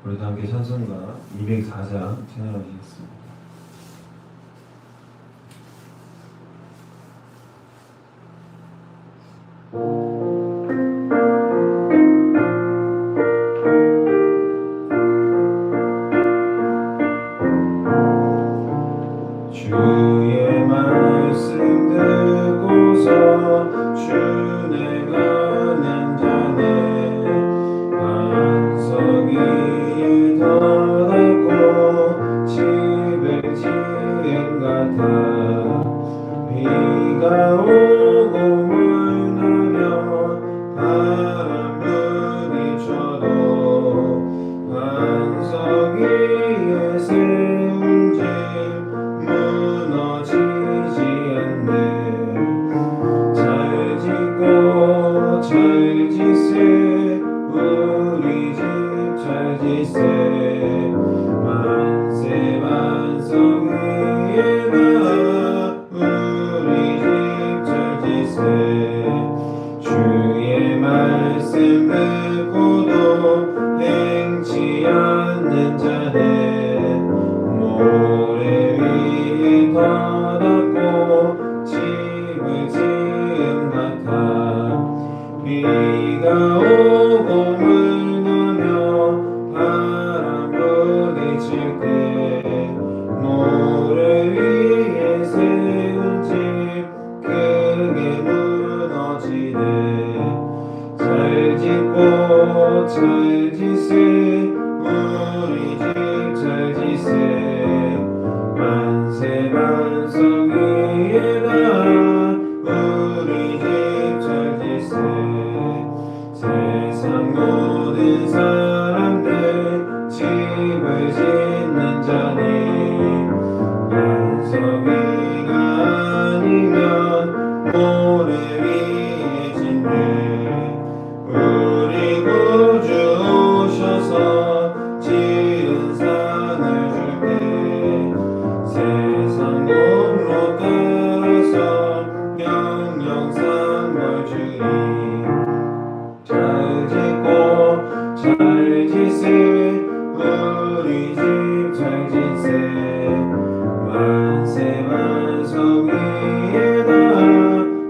우리 다 함께 찬송가 204장 찬양하시겠습니다. 주의 말씀 듣고서 준행하는 자는 반석 위에 덧없고 집을 지은 같아. 비가 오고 물 나며 바람 부딪혀도 반석 위에 세운 집 무너지지 않네. 잘 짓고 잘 짓세 우리 집 잘 짓세. 만세 반석 위에다 우리 집 잘 짓세. 주의 말씀 듣고도 행치 않는 자는 모래 위에 덧없고 집을 지은 같아. 비가 오고 물 나며 바람 부딪힐 때 모래 위에 세운 집 크게 무너지네. 잘 짓고 잘 짓세 우리 집 잘 짓세. 만세 반석 위에다 우리 집 잘 짓세. 세상 모든 사람들 집을 짓는 자니 반석 위가 아니면 모래 위에 짓네. 우리 구주 오셔서 지은 산을 줄게. 세상 공로 따라서 영영상 벌주리. 잘 짓고 잘 짓세 우리 집 잘 짓세. 만세 반석 위에다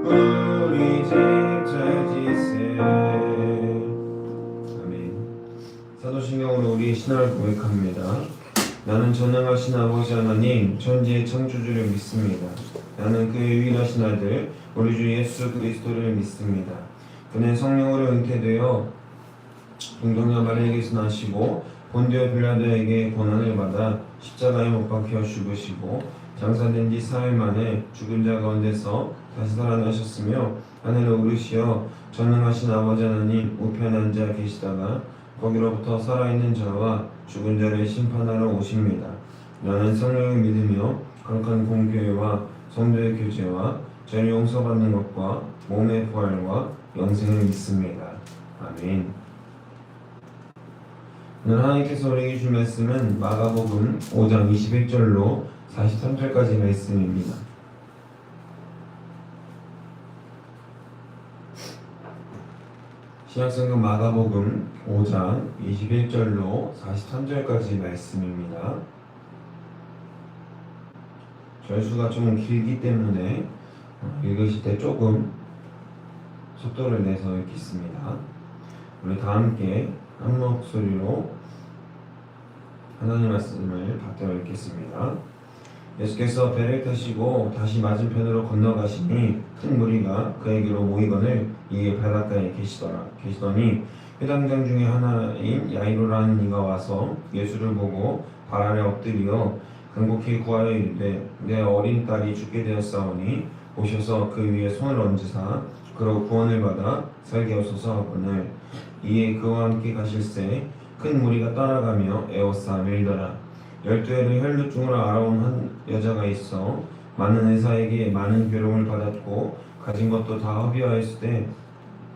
우리 집 잘 짓세. 아멘. 사도신경으로 우리의 신앙을 고백합니다. 나는 전능하신 아버지 하나님 천지의 창조주를 믿습니다. 나는 그의 유일하신 아들 우리 주 예수 그리스도를 믿습니다. 그는 성령으로 잉태되어 동정녀 마리아에게서 나시고 본디오 빌라도에게 고난을 받아 십자가에 못 박혀 죽으시고 장사된 지 4일 만에 죽은 자 가운데서 다시 살아나셨으며 하늘에 오르시어 전능하신 아버지 하나님 우편에 앉아 계시다가 거기로부터 살아있는 자와 죽은 자를 심판하러 오십니다. 나는 성령을 믿으며 거룩한 공교회와 성도의 교제와 죄를 용서받는 것과 몸의 부활과 영생을 믿습니다. 아멘. 오늘 하나님께서 우리에게 준 말씀은 마가복음 5장 21절로 43절까지 말씀입니다. 신약성경 마가복음 5장 21절로 43절까지 말씀입니다. 절수가 좀 길기 때문에 읽으실 때 조금 속도를 내서 읽겠습니다. 우리 다 함께 한 목소리로 하나님 말씀을 받들어 읽겠습니다. 예수께서 배를 타시고 다시 맞은편으로 건너가시니 큰 무리가 그에게로 모이거늘 이에 바닷가에 계시더니 회당장 중에 하나인 야이로라는 이가 와서 예수를 보고 발 아래 엎드려 간곡히 구하여 이르되 내 어린 딸이 죽게 되었사오니 오셔서 그 위에 손을 얹으사 그로 구원을 받아 살게 하소서 하거늘. 이에 그와 함께 가실새 큰 무리가 따라가며 에워싸 밀더라. 12해를 혈루증으로 알아온 한 여자가 있어 많은 의사에게 많은 괴로움을 받았고 가진 것도 다 허비하였을 때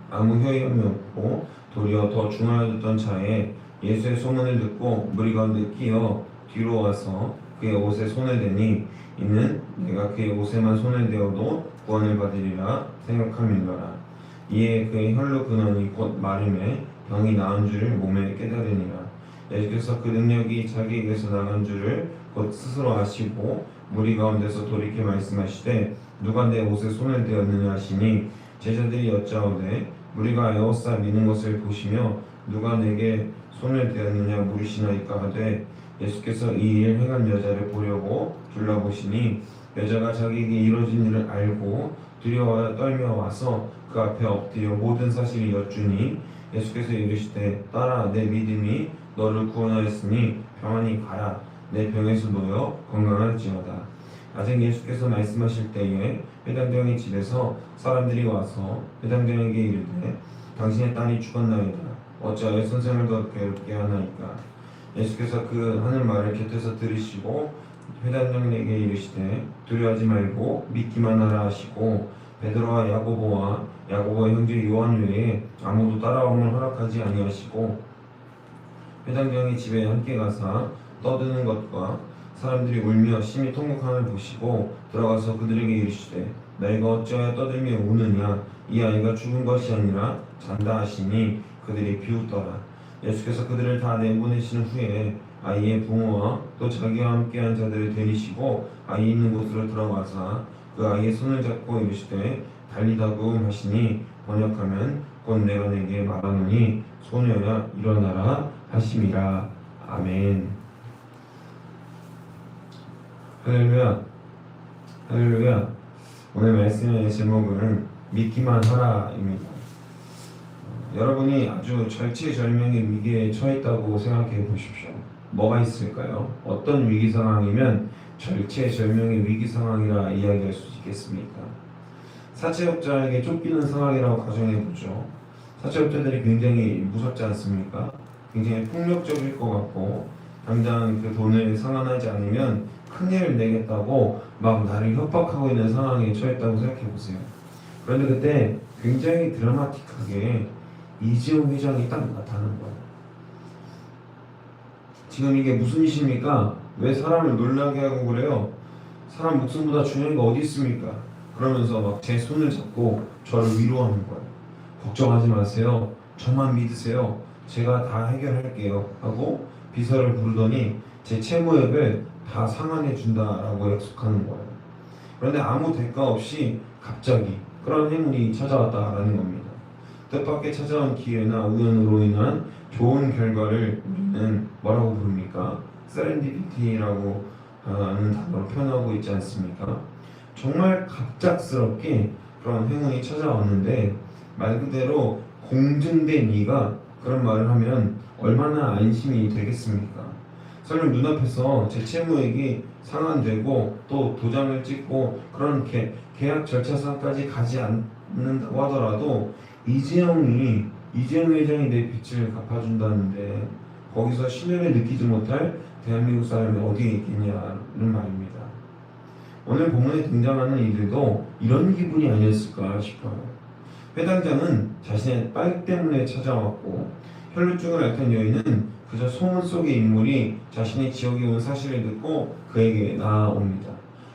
아무 효험이 없고 도리어 더 중하였던 차에 예수의 소문을 듣고 무리 가운데 끼어 뒤로 와서 그의 옷에 손을 대니 이는 내가 그의 옷에만 손을 대어도 구원을 받으리라 생각함이더라. 이에 그의 혈루 근원이 곧 마름에 병이 나은 줄을 몸에 깨달으니라. 예수께서 그 능력이 자기에게서 나간 줄을 곧 스스로 아시고 무리 가운데서 돌이켜 말씀하시되 누가 내 옷에 손을 대었느냐 하시니 제자들이 여짜오되 우리가 에워싸 미는 것을 보시며 누가 내게 손을 대었느냐 물으시나이까 하되 예수께서 이 일 행한 여자를 보려고 둘러보시니 여자가 자기에게 이루어진 일을 알고 두려워 떨며 와서 그 앞에 엎드려 모든 사실을 여쭈니 예수께서 이르시되 딸아 내 믿음이 너를 구원하였으니 평안히 가라 내 병에서 놓여 건강할지어다. 아직 예수께서 말씀하실 때에 회당장의 집에서 사람들이 와서 회당장에게 이르되 당신의 딸이 죽었나이다. 어찌하여 선생을 더 괴롭게 하나이까. 예수께서 그 하는 말을 곁에서 들으시고 회당장에게 이르시되 두려워하지 말고 믿기만 하라 하시고 베드로와 야고보와 야고보의 형제 요한 외에 아무도 따라옴을 허락하지 아니하시고 회당장의 집에 함께 가사 떠드는 것과 사람들이 울며 심히 통곡함을 보시고 들어가서 그들에게 이르시되 너희가 어찌하여 떠들며 우느냐 이 아이가 죽은 것이 아니라 잔다 하시니 그들이 비웃더라. 예수께서 그들을 다 내보내신 후에 아이의 부모와 또 자기와 함께한 자들을 데리시고 아이 있는 곳으로 들어가사 그 아이의 손을 잡고 이르시되 달리다금 하시니 번역하면 곧 내가 내게 말하노니 소녀야 일어나라 하심이라. 아멘. 할렐루야. 할렐루야. 오늘 말씀의 제목은 믿기만 하라입니다. 여러분이 아주 절체절명의 위기에 처했다고 생각해 보십시오. 뭐가 있을까요? 어떤 위기 상황이면 절체절명의 위기 상황이라 이야기할 수 있겠습니까? 사채업자에게 쫓기는 상황이라고 가정해 보죠. 사채업자들이 굉장히 무섭지 않습니까? 굉장히 폭력적일 것 같고 당장 그 돈을 상환하지 않으면 큰일을 내겠다고 막 나를 협박하고 있는 상황에 처했다고 생각해 보세요. 그런데 그때 굉장히 드라마틱하게 이재용 회장이 딱 나타나는 거예요. 지금 이게 무슨 짓입니까? 왜 사람을 놀라게 하고 그래요? 사람 목숨보다 중요한 게 어디 있습니까? 그러면서 막 제 손을 잡고 저를 위로하는 거예요. 걱정하지 마세요. 저만 믿으세요. 제가 다 해결할게요. 하고 비서를 부르더니 제 채무액을 다 상환해 준다라고 약속하는 거예요. 그런데 아무 대가 없이 갑자기 그런 행운이 찾아왔다라는 겁니다. 뜻밖의 찾아온 기회나 우연으로 인한 좋은 결과를 우리는 뭐라고 부릅니까? 세렌디피티라고 하는 단어로 표현하고 있지 않습니까? 정말 갑작스럽게 그런 행운이 찾아왔는데 말 그대로 공증된 이가 그런 말을 하면 얼마나 안심이 되겠습니까? 설령 눈앞에서 제 채무액이 상환되고 또 도장을 찍고 그런 계약 절차상까지 가지 않는다고 하더라도 이재용 회장이 내 빚을 갚아준다는데 거기서 신뢰를 느끼지 못할 대한민국 사람이 어디에 있겠냐는 말입니다. 오늘 본문에 등장하는 이들도 이런 기분이 아니었을까 싶어요. 회당장은 자신의 딸 때문에 찾아왔고 혈루증을 앓던 여인은 그저 소문 속의 인물이 자신의 지역에 온 사실을 듣고 그에게 나아옵니다.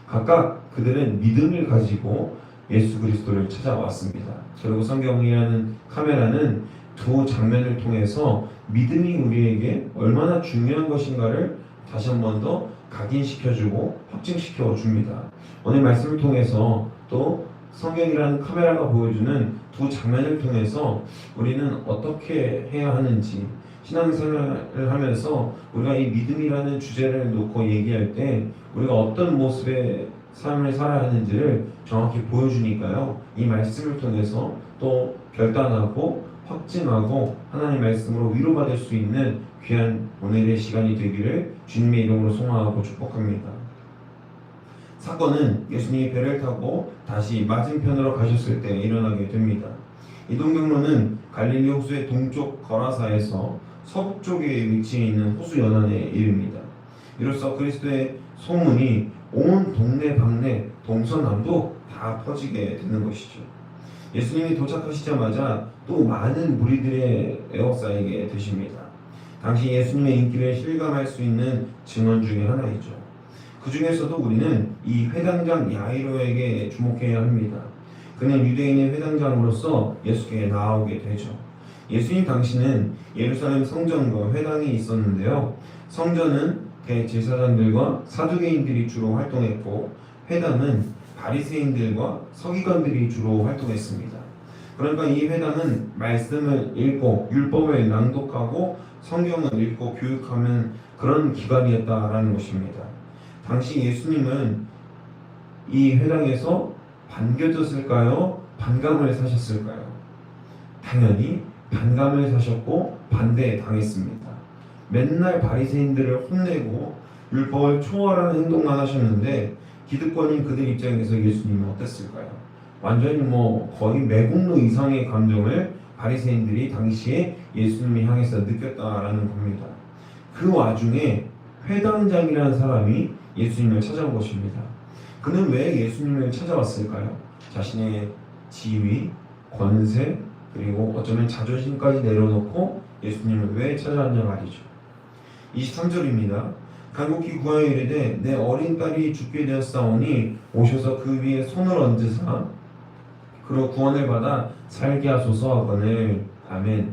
각각 그들은 믿음을 가지고 예수 그리스도를 찾아왔습니다. 그리고 성경이라는 카메라는 두 장면을 통해서 믿음이 우리에게 얼마나 중요한 것인가를 다시 한 번 더 각인시켜주고 확증시켜 줍니다. 오늘 말씀을 통해서 또 성경이라는 카메라가 보여주는 두 장면을 통해서 우리는 어떻게 해야 하는지 신앙생활을 하면서 우리가 이 믿음이라는 주제를 놓고 얘기할 때 우리가 어떤 모습의 삶을 살아야 하는지를 정확히 보여주니까요. 이 말씀을 통해서 또 결단하고 확증하고 하나님 말씀으로 위로받을 수 있는 귀한 오늘의 시간이 되기를 주님의 이름으로 소망하고 축복합니다. 사건은 예수님이 배를 타고 다시 맞은편으로 가셨을 때 일어나게 됩니다. 이 동경로는 갈릴리 호수의 동쪽 거라사에서 서북쪽에 위치해 있는 호수 연안에 이릅니다. 이로써 그리스도의 소문이 온 동네방네 동서남북 다 퍼지게 되는 것이죠. 예수님이 도착하시자마자 또 많은 무리들의 에워싸이게 되십니다. 당시 예수님의 인기를 실감할 수 있는 증언 중에 하나이죠. 그 중에서도 우리는 이 회당장 야이로에게 주목해야 합니다. 그는 유대인의 회당장으로서 예수께 나아오게 되죠. 예수님 당시는 예루살렘 성전과 회당이 있었는데요. 성전은 대제사장들과 사두개인들이 주로 활동했고, 회당은 바리새인들과 서기관들이 주로 활동했습니다. 그러니까 이 회당은 말씀을 읽고 율법을 낭독하고 성경을 읽고 교육하는 그런 기관이었다라는 것입니다. 당시 예수님은 이 회당에서 반겨졌을까요? 반감을 사셨을까요? 당연히 반감을 사셨고 반대당했습니다. 맨날 바리새인들을 혼내고 율법을 초월하는 행동만 하셨는데 기득권인 그들 입장에서 예수님은 어땠을까요? 완전히 거의 매국노 이상의 감정을 바리새인들이 당시에 예수님을 향해서 느꼈다라는 겁니다. 그 와중에 회당장이라는 사람이 예수님을 찾아온 것입니다. 그는 왜 예수님을 찾아왔을까요? 자신의 지위, 권세, 그리고 어쩌면 자존심까지 내려놓고 예수님을 왜 찾아왔냐 말이죠. 23절입니다. 간곡히 구하여 이르되 내 어린 딸이 죽게 되었사오니 오셔서 그 위에 손을 얹으사 그로 구원을 받아 살게 하소서 하거늘. 아멘.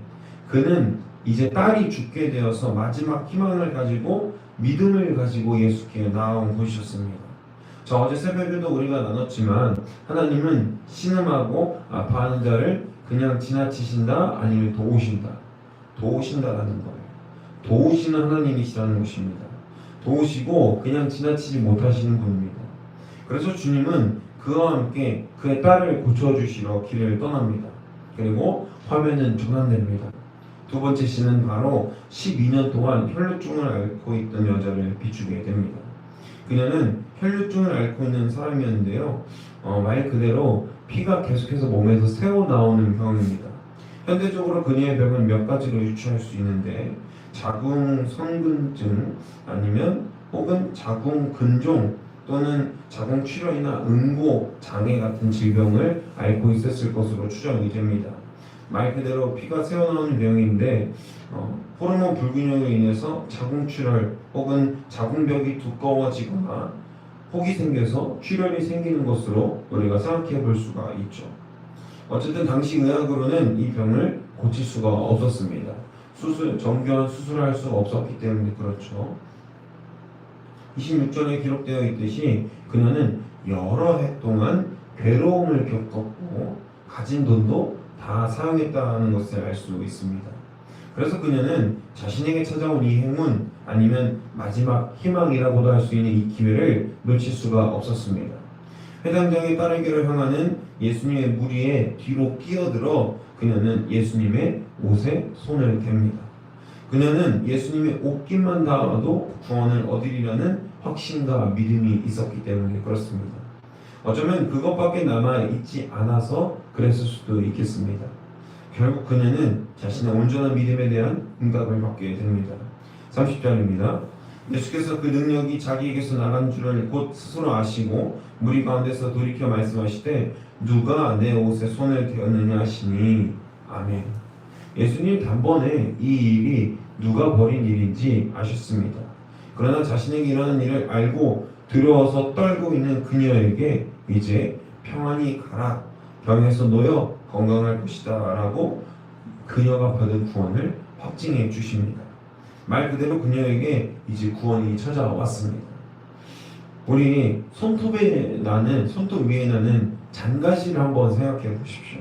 그는 이제 딸이 죽게 되어서 마지막 희망을 가지고 믿음을 가지고 예수께 나아온 것이었습니다. 저 어제 새벽에도 우리가 나눴지만 하나님은 신음하고 아파하는 자를 그냥 지나치신다 아니면 도우신다라는 거예요. 도우시는 하나님이시라는 것입니다. 도우시고 그냥 지나치지 못하시는 분입니다. 그래서 주님은 그와 함께 그의 딸을 고쳐주시러 길을 떠납니다. 그리고 화면은 전환됩니다. 두 번째 씬은 바로 12년 동안 혈루증을 앓고 있던 여자를 비추게 됩니다. 그녀는 혈루증을 앓고 있는 사람이었는데요. 말 그대로 피가 계속해서 몸에서 새어나오는 병입니다. 현대적으로 그녀의 병은 몇 가지로 유추할 수 있는데 자궁선근증 아니면 혹은 자궁근종 또는 자궁출혈이나 응고 장애 같은 질병을 앓고 있었을 것으로 추정이 됩니다. 말 그대로 피가 새어나오는 병인데 호르몬 불균형으로 인해서 자궁출혈 혹은 자궁벽이 두꺼워지거나 혹이 생겨서 출혈이 생기는 것으로 우리가 생각해 볼 수가 있죠. 어쨌든 당시 의학으로는 이 병을 고칠 수가 없었습니다. 정교한 수술을 할 수가 없었기 때문에 그렇죠. 26절에 기록되어 있듯이 그녀는 여러 해 동안 괴로움을 겪었고 가진 돈도 다 사용했다는 것을 알 수 있습니다. 그래서 그녀는 자신에게 찾아온 이 행운 아니면 마지막 희망이라고도 할 수 있는 이 기회를 놓칠 수가 없었습니다. 회당장의 딸에게로 향하는 예수님의 무리에 뒤로 끼어들어 그녀는 예수님의 옷에 손을 댑니다. 그녀는 예수님의 옷깃만 닿아도 구원을 얻으리라는 확신과 믿음이 있었기 때문에 그렇습니다. 어쩌면 그것밖에 남아있지 않아서 그랬을 수도 있겠습니다. 결국 그녀는 자신의 온전한 믿음에 대한 응답을 받게 됩니다. 30절입니다. 예수께서 그 능력이 자기에게서 나간 줄을 곧 스스로 아시고 무리 가운데서 돌이켜 말씀하시되 누가 내 옷에 손을 대었느냐 하시니 아멘. 예수님 단번에 이 일이 누가 벌인 일인지 아셨습니다. 그러나 자신에게 일어난 일을 알고 두려워서 떨고 있는 그녀에게 이제 평안히 가라, 병에서 놓여 건강할 것이다 라고 그녀가 받은 구원을 확증해 주십니다. 말 그대로 그녀에게 이제 구원이 찾아왔습니다. 우리 손톱 위에 나는 잔가시를 한번 생각해 보십시오.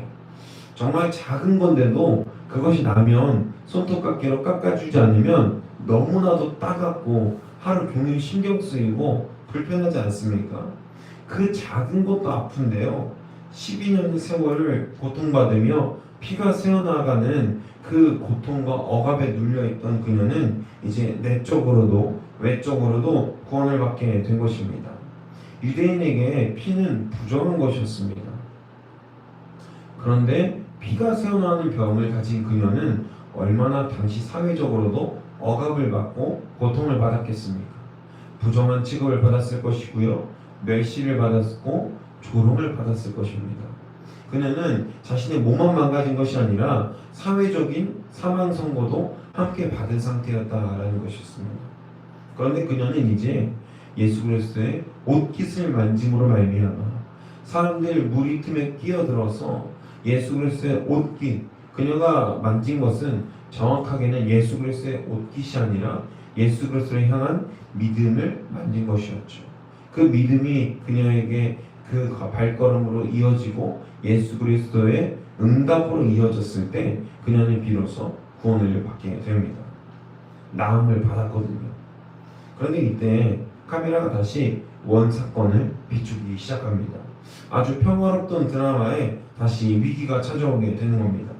정말 작은 건데도 그것이 나면 손톱깎이로 깎아주지 않으면 너무나도 따갑고 하루 종일 신경 쓰이고 불편하지 않습니까? 그 작은 것도 아픈데요. 12년의 세월을 고통받으며 피가 새어나가는 그 고통과 억압에 눌려있던 그녀는 이제 내적으로도 외적으로도 구원을 받게 된 것입니다. 유대인에게 피는 부정한 것이었습니다. 그런데 피가 새어나오는 병을 가진 그녀는 얼마나 당시 사회적으로도 억압을 받고 고통을 받았겠습니까? 부정한 취급을 받았을 것이고요. 멸시를 받았고 조롱을 받았을 것입니다. 그녀는 자신의 몸만 망가진 것이 아니라 사회적인 사망 선고도 함께 받은 상태였다라는 것이었습니다. 그런데 그녀는 이제 예수 그리스도의 옷깃을 만짐으로 말미암아 사람들 무리 틈에 끼어들어서 예수 그리스도의 옷깃, 그녀가 만진 것은 정확하게는 예수 그리스도의 옷깃이 아니라 예수 그리스도를 향한 믿음을 만진 것이었죠. 그 믿음이 그녀에게 그 발걸음으로 이어지고 예수 그리스도의 응답으로 이어졌을 때 그녀는 비로소 구원을 받게 됩니다. 나음을 받았거든요. 그런데 이때 카메라가 다시 원 사건을 비추기 시작합니다. 아주 평화롭던 드라마에 다시 위기가 찾아오게 되는 겁니다.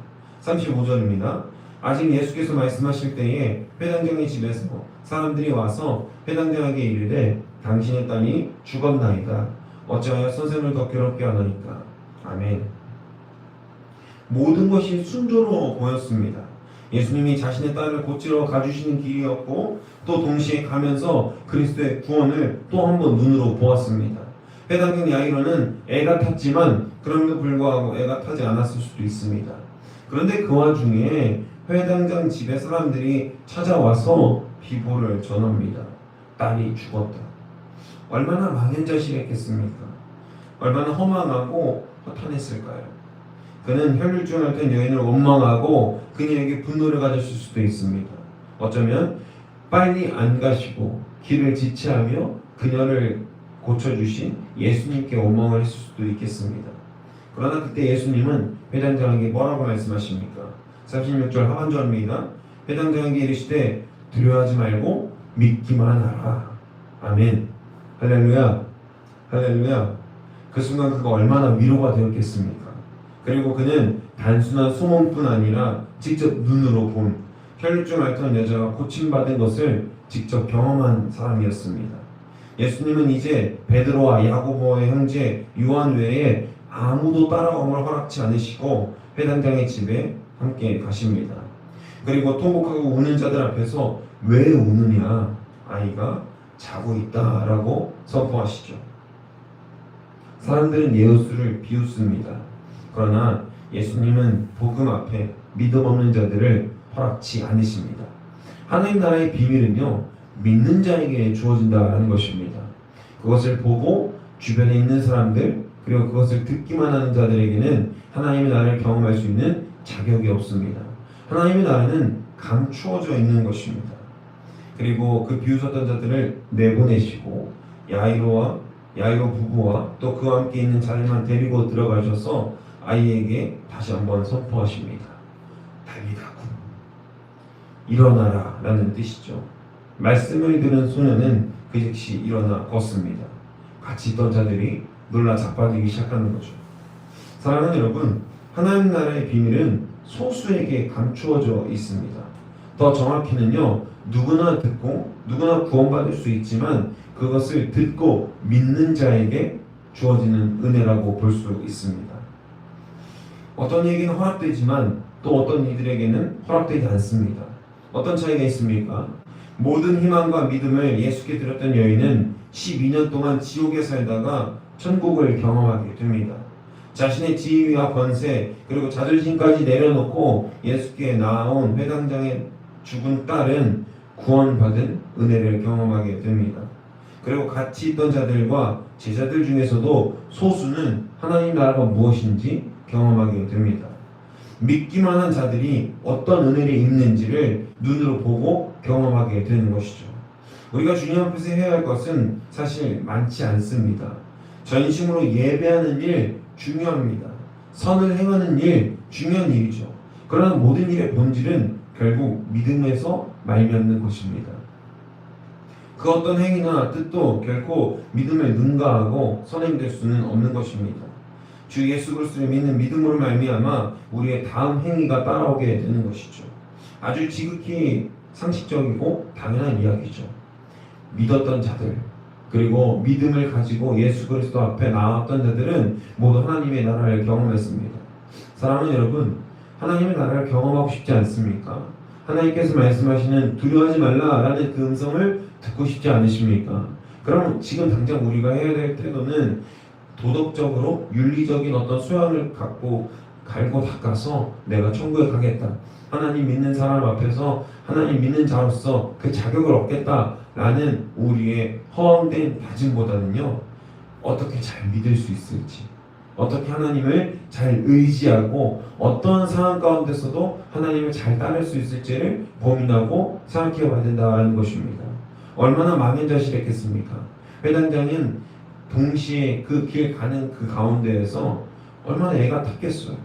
35절입니다. 아직 예수께서 말씀하실 때에 회당장의 집에서 사람들이 와서 회당장에게 이르되 당신의 딸이 죽었나이다. 어찌하여 선생을 더 괴롭게 하나이까. 아멘. 모든 것이 순조로워 보였습니다. 예수님이 자신의 딸을 고치러 가주시는 길이었고 또 동시에 가면서 그리스도의 구원을 또 한 번 눈으로 보았습니다. 회당장 야이로는 애가 탔지만 그럼에도 불구하고 애가 타지 않았을 수도 있습니다. 그런데 그 와중에 회당장 집에 사람들이 찾아와서 비보를 전합니다. 딸이 죽었다. 얼마나 망연자실했겠습니까? 얼마나 허망하고 허탄했을까요? 그는 혈류증을 앓던 여인을 원망하고 그녀에게 분노를 가졌을 수도 있습니다. 어쩌면 빨리 안 가시고 길을 지체하며 그녀를 고쳐주신 예수님께 원망을 했을 수도 있겠습니다. 그러나 그때 예수님은 회당장에게 뭐라고 말씀하십니까? 36절 하반절입니다. 회당장에게 이르시되 두려워하지 말고 믿기만 하라. 아멘. 할렐루야. 할렐루야. 그 순간 그가 얼마나 위로가 되었겠습니까? 그리고 그는 단순한 소문뿐 아니라 직접 눈으로 본 혈류증 앓던 여자가 고침받은 것을 직접 경험한 사람이었습니다. 예수님은 이제 베드로와 야고보의 형제 요한 외에 아무도 따라옴을 허락치 않으시고 회당장의 집에 함께 가십니다. 그리고 통곡하고 우는 자들 앞에서 왜 우느냐? 아이가 자고 있다라고 선포하시죠. 사람들은 예수를 비웃습니다. 그러나 예수님은 복음 앞에 믿음 없는 자들을 허락치 않으십니다. 하나님 나라의 비밀은요, 믿는 자에게 주어진다는 것입니다. 그것을 보고 주변에 있는 사람들 그리고 그것을 듣기만 하는 자들에게는 하나님의 나라를 경험할 수 있는 자격이 없습니다. 하나님의 나라는 감추어져 있는 것입니다. 그리고 그 비웃었던 자들을 내보내시고 야이로 부부와 또 그와 함께 있는 자들만 데리고 들어가셔서 아이에게 다시 한번 선포하십니다. 달리다군 일어나라 라는 뜻이죠. 말씀을 들은 소녀는 그 즉시 일어나 걷습니다. 같이 있던 자들이 놀라 자빠지기 시작하는 거죠. 사랑하는 여러분, 하나님 나라의 비밀은 소수에게 감추어져 있습니다. 더 정확히는요, 누구나 듣고 누구나 구원받을 수 있지만 그것을 듣고 믿는 자에게 주어지는 은혜라고 볼 수 있습니다. 어떤 이에게는 허락되지만 또 어떤 이들에게는 허락되지 않습니다. 어떤 차이가 있습니까? 모든 희망과 믿음을 예수께 드렸던 여인은 12년 동안 지옥에 살다가 천국을 경험하게 됩니다. 자신의 지위와 권세 그리고 자존심까지 내려놓고 예수께 나아온 회당장의 죽은 딸은 구원받은 은혜를 경험하게 됩니다. 그리고 같이 있던 자들과 제자들 중에서도 소수는 하나님 나라가 무엇인지 경험하게 됩니다. 믿기만 한 자들이 어떤 은혜를 입는지를 눈으로 보고 경험하게 되는 것이죠. 우리가 주님 앞에서 해야 할 것은 사실 많지 않습니다. 전심으로 예배하는 일 중요합니다. 선을 행하는 일 중요한 일이죠. 그러나 모든 일의 본질은 결국 믿음에서 말미암는 것입니다. 그 어떤 행위나 뜻도 결코 믿음을 능가하고 선행될 수는 없는 것입니다. 주 예수 그리스도를 믿는 믿음으로 말미암아 우리의 다음 행위가 따라오게 되는 것이죠. 아주 지극히 상식적이고 당연한 이야기죠. 믿었던 자들 그리고 믿음을 가지고 예수 그리스도 앞에 나왔던 자들은 모두 하나님의 나라를 경험했습니다. 사랑하는 여러분, 하나님의 나라를 경험하고 싶지 않습니까? 하나님께서 말씀하시는 두려워하지 말라라는 그 음성을 듣고 싶지 않으십니까? 그럼 지금 당장 우리가 해야 될 태도는 도덕적으로 윤리적인 어떤 소양을 갖고 갈고 닦아서 내가 천국에 가겠다. 하나님 믿는 사람 앞에서 하나님 믿는 자로서 그 자격을 얻겠다라는 우리의 허황된 다짐보다는요, 어떻게 잘 믿을 수 있을지, 어떻게 하나님을 잘 의지하고 어떤 상황 가운데서도 하나님을 잘 따를 수 있을지를 고민하고 생각해 봐야 된다는 것입니다. 얼마나 망연자실했겠습니까? 회당장은 동시에 그 길 가는 그 가운데에서 얼마나 애가 탔겠어요.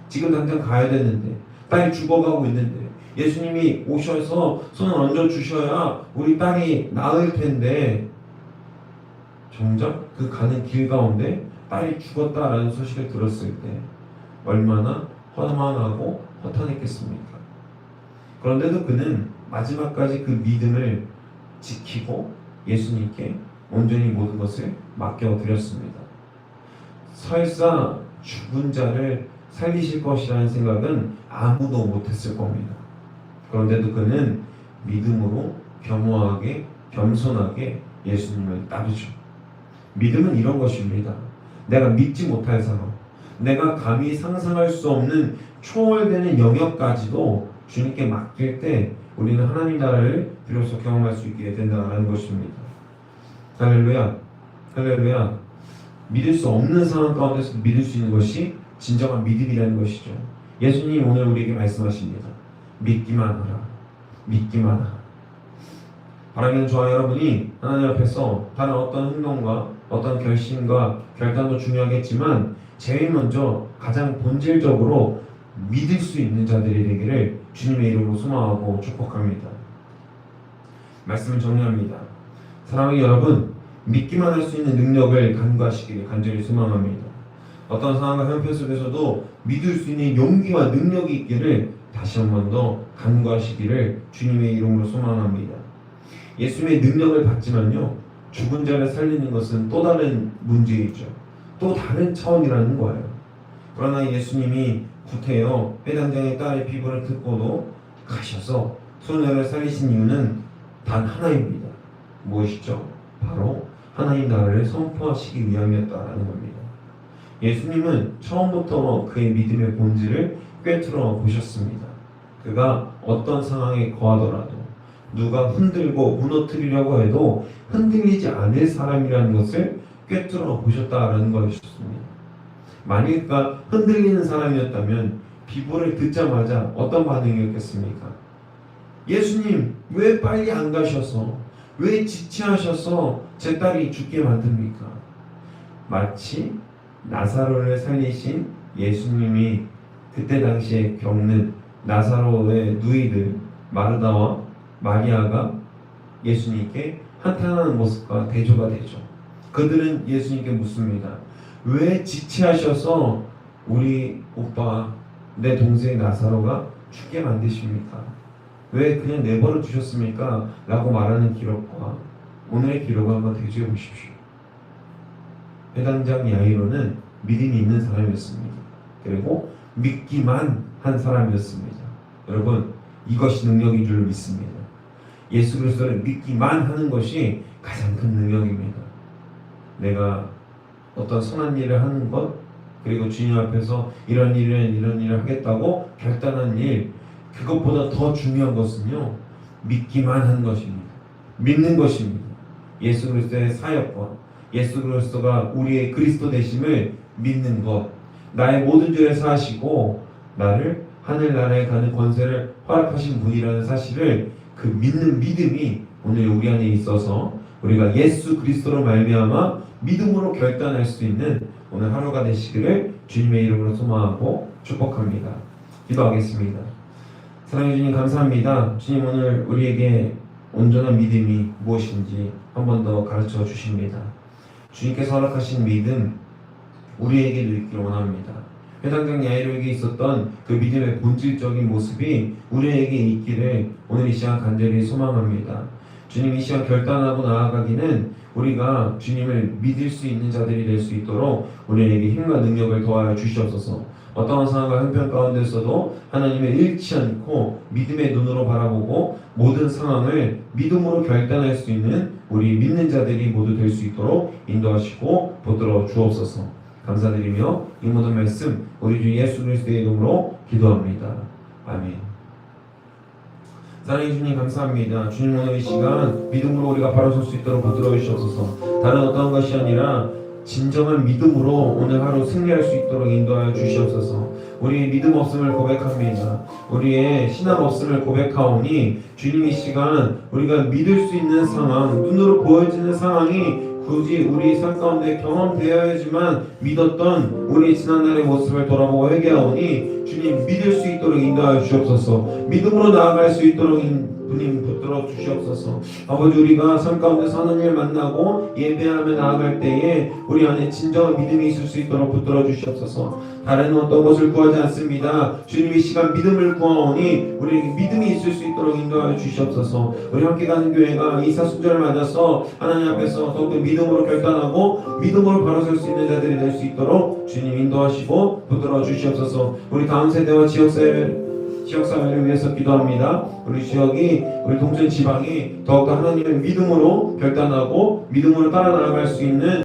지금 당장 가야 되는데, 딸이 죽어가고 있는데, 예수님이 오셔서 손을 얹어 주셔야 우리 딸이 나을 텐데, 정작 그 가는 길 가운데 딸이 죽었다라는 소식을 들었을 때 얼마나 허망하고 허탄했겠습니까? 그런데도 그는 마지막까지 그 믿음을 지키고 예수님께 온전히 모든 것을 맡겨드렸습니다. 설사 죽은 자를 살리실 것이라는 생각은 아무도 못했을 겁니다. 그런데도 그는 믿음으로 겸허하게 겸손하게 예수님을 따르죠. 믿음은 이런 것입니다. 내가 믿지 못할 사람, 내가 감히 상상할 수 없는 초월되는 영역까지도 주님께 맡길 때 우리는 하나님 나라를 비로소 경험할 수 있게 된다는 것입니다. 할렐루야, 할렐루야. 믿을 수 없는 상황 가운데서 믿을 수 있는 것이 진정한 믿음이라는 것이죠. 예수님 오늘 우리에게 말씀하십니다. 믿기만 하라, 믿기만 하라. 바라기는 저와 여러분이 하나님 앞에서 다른 어떤 행동과 어떤 결심과 결단도 중요하겠지만 제일 먼저 가장 본질적으로 믿을 수 있는 자들이 되기를 주님의 이름으로 소망하고 축복합니다. 말씀을 정리합니다. 사랑하는 여러분, 믿기만 할 수 있는 능력을 간구하시기를 간절히 소망합니다. 어떤 상황과 형편 속에서도 믿을 수 있는 용기와 능력이 있기를 다시 한 번 더 간구하시기를 주님의 이름으로 소망합니다. 예수님의 능력을 받지만요, 죽은 자를 살리는 것은 또 다른 문제이죠. 또 다른 차원이라는 거예요. 그러나 예수님이 구태여 회당장의 딸의 비번을 듣고도 가셔서 소녀를 살리신 이유는 단 하나입니다. 무엇이죠? 바로 하나님 나라를 선포하시기 위함이었다라는 겁니다. 예수님은 처음부터 그의 믿음의 본질을 꿰뚫어 보셨습니다. 그가 어떤 상황에 거하더라도 누가 흔들고 무너뜨리려고 해도 흔들리지 않을 사람이라는 것을 꿰뚫어 보셨다라는 것이었습니다. 만일 그가 흔들리는 사람이었다면 비보를 듣자마자 어떤 반응이었겠습니까? 예수님, 왜 빨리 안 가셔서, 왜 지체하셔서 제 딸이 죽게 만듭니까? 마치 나사로를 살리신 예수님이 그때 당시에 겪는 나사로의 누이들 마르다와 마리아가 예수님께 한탄하는 모습과 대조가 되죠. 그들은 예수님께 묻습니다. 왜 지체하셔서 우리 오빠, 내 동생 나사로가 죽게 만드십니까? 왜 그냥 내버려 두셨습니까? 라고 말하는 기록과 오늘의 기록을 한번 대조해 보십시오. 회당장 야이로는 믿음이 있는 사람이었습니다. 그리고 믿기만 한 사람이었습니다. 여러분, 이것이 능력인 줄 믿습니다. 예수 그리스도를 믿기만 하는 것이 가장 큰 능력입니다. 내가 어떤 선한 일을 하는 것, 그리고 주님 앞에서 이런 일을 하겠다고 결단한 일, 그것보다 더 중요한 것은요, 믿기만 하는 것입니다. 믿는 것입니다. 예수 그리스도의 사역과 예수 그리스도가 우리의 그리스도 되심을 믿는 것, 나의 모든 죄를 사하시고 나를 하늘나라에 가는 권세를 허락하신 분이라는 사실을 그 믿는 믿음이 오늘 우리 안에 있어서 우리가 예수 그리스도로 말미암아 믿음으로 결단할 수 있는 오늘 하루가 되시기를 주님의 이름으로 소망하고 축복합니다. 기도하겠습니다. 사랑해 주님 감사합니다. 주님 오늘 우리에게 온전한 믿음이 무엇인지 한 번 더 가르쳐 주십니다. 주님께서 허락하신 믿음 우리에게도 있기를 원합니다. 회당장 야이로에게 있었던 그 믿음의 본질적인 모습이 우리에게 있기를 오늘 이 시간 간절히 소망합니다. 주님 이 시간 결단하고 나아가기는 우리가 주님을 믿을 수 있는 자들이 될 수 있도록 우리에게 힘과 능력을 더하여 주시옵소서. 어떠한 상황과 형편 가운데서도 하나님을 잃지 않고 믿음의 눈으로 바라보고 모든 상황을 믿음으로 결단할 수 있는 우리 믿는 자들이 모두 될 수 있도록 인도하시고 붙들어 주옵소서. 감사드리며 이 모든 말씀 우리 주 예수 그리스도의 이름으로 기도합니다. 아멘. 사랑해 주님 감사합니다. 주님 오늘 이 시간 믿음으로 우리가 바로 설 수 있도록 붙들어 주시옵소서. 다른 어떤 것이 아니라 진정한 믿음으로 오늘 하루 승리할 수 있도록 인도하여 주시옵소서. 우리의 믿음 없음을 고백합니다. 우리의 신앙 없음을 고백하오니 주님 이 시간 우리가 믿을 수 있는 상황, 눈으로 보여지는 상황이 굳이 우리 삶 가운데 경험되어야지만 믿었던 우리 지난날의 모습을 돌아보고 회개하오니 주님 믿을 수 있도록 인도하여 주옵소서. 믿음으로 나아갈 수 있도록 주님 붙들어 주시옵소서. 아버지 우리가 삶 가운데서 하나님을 만나고 예배하며 나아갈 때에 우리 안에 진정한 믿음이 있을 수 있도록 붙들어 주시옵소서. 다른 어떤 것을 구하지 않습니다. 주님 이 시간 믿음을 구하오니 우리에게 믿음이 있을 수 있도록 인도하여 주시옵소서. 우리 함께 가는 교회가 이 사순절을 맞아서 하나님 앞에서 더욱더 믿음으로 결단하고 믿음으로 바로 설 수 있는 자들이 될 수 있도록 주님 인도하시고 붙들어 주시옵소서. 우리 다음 세대와 지역사회를 위해서 기도합니다. 우리 지역이, 우리 동천 지방이 더욱더 하나님의 믿음으로 결단하고 믿음으로 따라 나아갈 수 있는